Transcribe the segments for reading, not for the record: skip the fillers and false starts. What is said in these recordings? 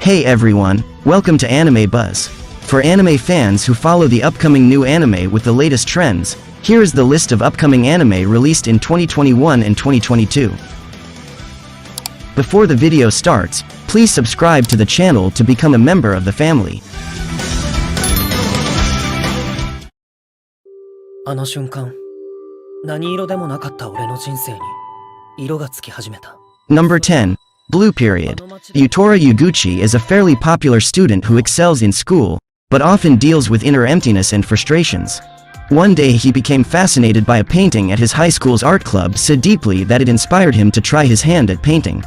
Hey everyone, welcome to Anime Buzz. For anime fans who follow the upcoming new anime with the latest trends, here is the list of upcoming anime released in 2021 and 2022. Before the video starts, please subscribe to the channel to become a member of the family. あの瞬間、何色でもなかった俺の人生に色がつき始めた。 Number 10. Blue Period. Yutora Yuguchi is a fairly popular student who excels in school, but often deals with inner emptiness and frustrations. One day he became fascinated by a painting at his high school's art club so deeply that it inspired him to try his hand at painting.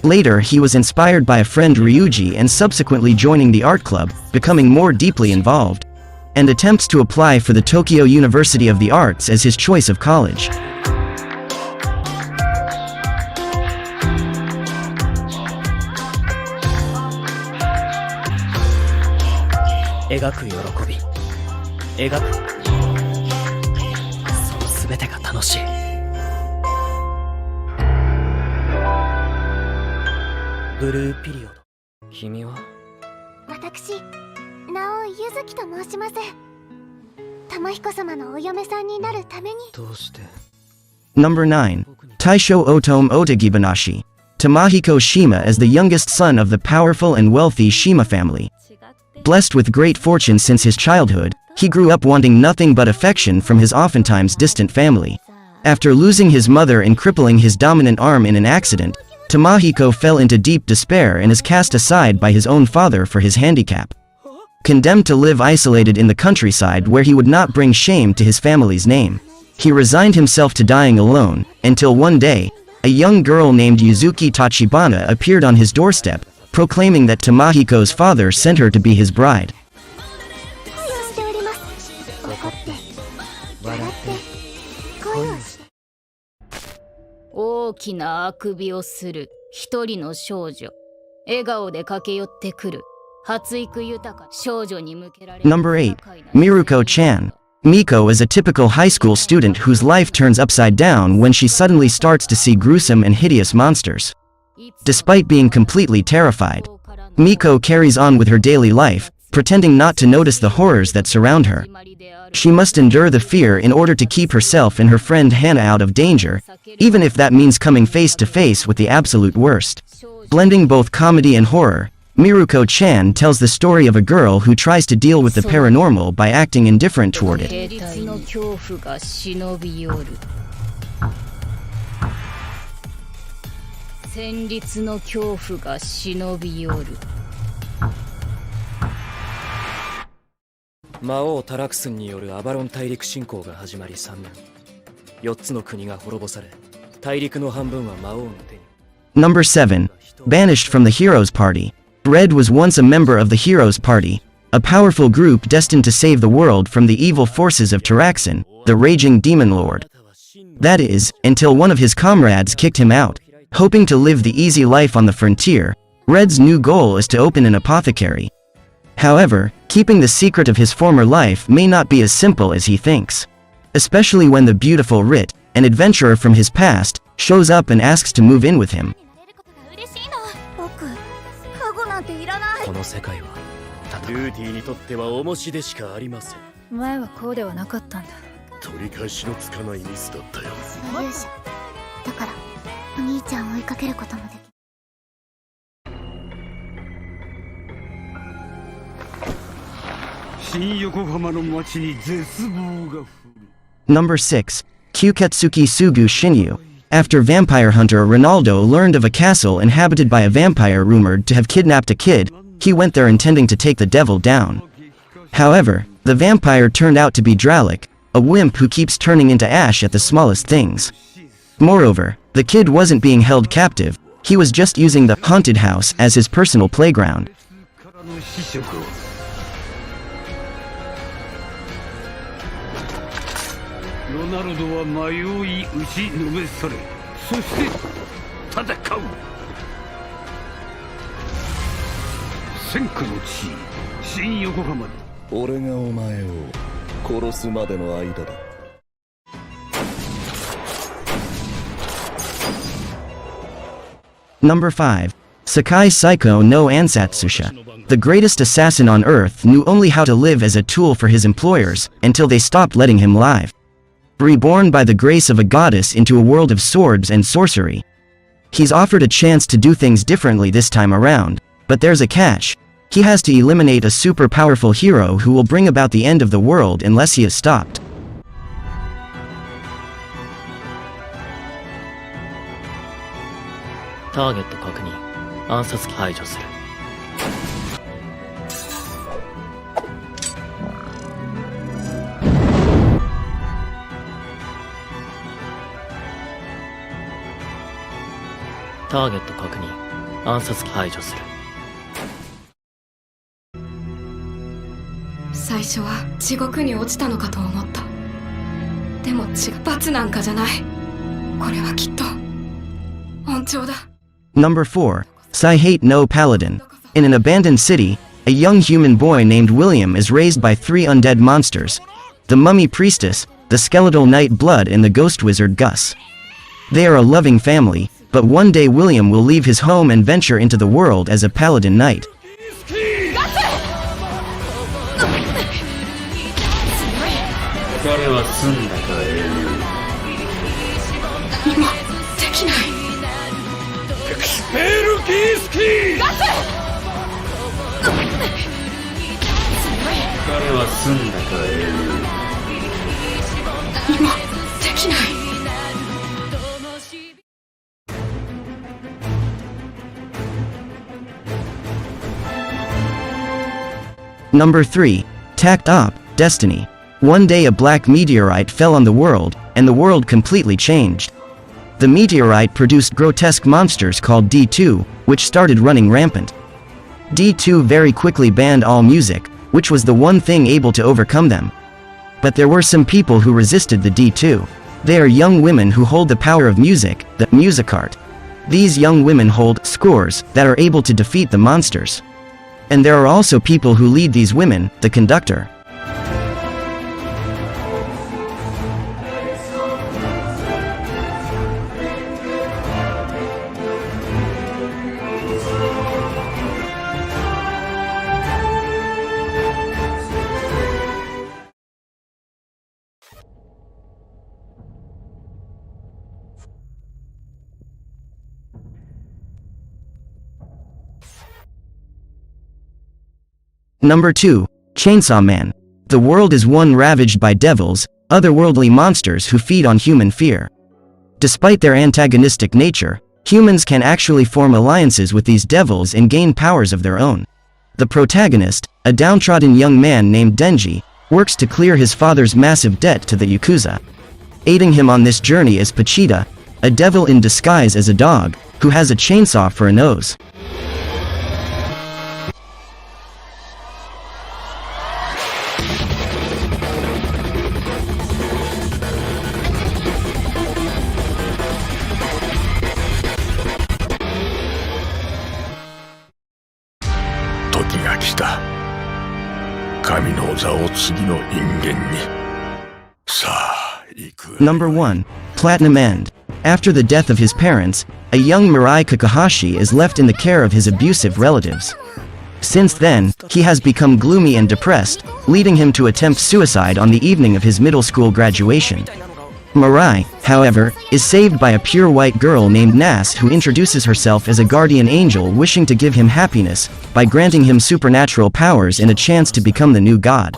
Later he was inspired by a friend Ryuji and subsequently joining the art club, becoming more deeply involved, and attempts to apply for the Tokyo University of the Arts as his choice of college. Blue Period. 君は私、直井ゆずきと申します。玉彦様のお嫁さんになるために。どうして Number 9. Taisho otome otogibanashi. Tamahiko Shima is the youngest son of the powerful and wealthy Shima family. Blessed with great fortune since his childhood, he grew up wanting nothing but affection from his oftentimes distant family. After losing his mother and crippling his dominant arm in an accident, Tamahiko fell into deep despair and is cast aside by his own father for his handicap. Condemned to live isolated in the countryside where he would not bring shame to his family's name, he resigned himself to dying alone, until one day, a young girl named Yuzuki Tachibana appeared on his doorstep, proclaiming that Tamahiko's father sent her to be his bride. Number 8. Mieruko-chan. Miko is a typical high school student whose life turns upside down when she suddenly starts to see gruesome and hideous monsters. Despite being completely terrified, Miko carries on with her daily life, pretending not to notice the horrors that surround her. She must endure the fear in order to keep herself and her friend Hana out of danger, even if that means coming face to face with the absolute worst. Blending both comedy and horror, Mieruko-chan tells the story of a girl who tries to deal with the paranormal by acting indifferent toward it. Number 7. Banished from the Heroes Party. Red was once a member of the Heroes Party, a powerful group destined to save the world from the evil forces of Taraxin, the raging demon lord. That is, until one of his comrades kicked him out. Hoping to live the easy life on the frontier, Red's new goal is to open an apothecary. However, keeping the secret of his former life may not be as simple as he thinks. Especially when the beautiful Rit, an adventurer from his past, shows up and asks to move in with him. Number 6. Kyuketsuki Sugu Shinyu. After vampire hunter Ronaldo learned of a castle inhabited by a vampire rumored to have kidnapped a kid, he went there intending to take the devil down. However, the vampire turned out to be Dralik, a wimp who keeps turning into ash at the smallest things. Moreover, the kid wasn't being held captive, he was just using the haunted house as his personal playground. Number 5. Sakai Psycho no Ansatsusha. The greatest assassin on earth knew only how to live as a tool for his employers, until they stopped letting him live. Reborn by the grace of a goddess into a world of swords and sorcery. He's offered a chance to do things differently this time around, but there's a catch. He has to eliminate a super powerful hero who will bring about the end of the world unless he is stopped. Target 確認。暗殺排除する。ターゲット確認。暗殺排除する。最初は地獄に落ちたのかと思った。でも罰なんかじゃない。これはきっと恩寵だ。Number 4. Saihate no Paladin. In an abandoned city, a young human boy named William is raised by 3 undead monsters. The mummy priestess, the skeletal knight Blood and the ghost wizard Gus. They are a loving family, but one day William will leave his home and venture into the world as a paladin knight. Number 3. Takt op, Destiny. One day a black meteorite fell on the world, and the world completely changed. The meteorite produced grotesque monsters called D2, which started running rampant. D2 very quickly banned all music, which was the one thing able to overcome them. But there were some people who resisted the D2. They are young women who hold the power of music, the musicart. These young women hold scores that are able to defeat the monsters. And there are also people who lead these women, the conductor. Number 2. Chainsaw Man. The world is one ravaged by devils, otherworldly monsters who feed on human fear. Despite their antagonistic nature, humans can actually form alliances with these devils and gain powers of their own. The protagonist, a downtrodden young man named Denji, works to clear his father's massive debt to the Yakuza. Aiding him on this journey is Pachita, a devil in disguise as a dog, who has a chainsaw for a nose. Number 1. Platinum End. After the death of his parents, a young Mirai Kakahashi is left in the care of his abusive relatives. Since then, he has become gloomy and depressed, leading him to attempt suicide on the evening of his middle school graduation. Mirai, however, is saved by a pure white girl named Nas who introduces herself as a guardian angel wishing to give him happiness by granting him supernatural powers and a chance to become the new god.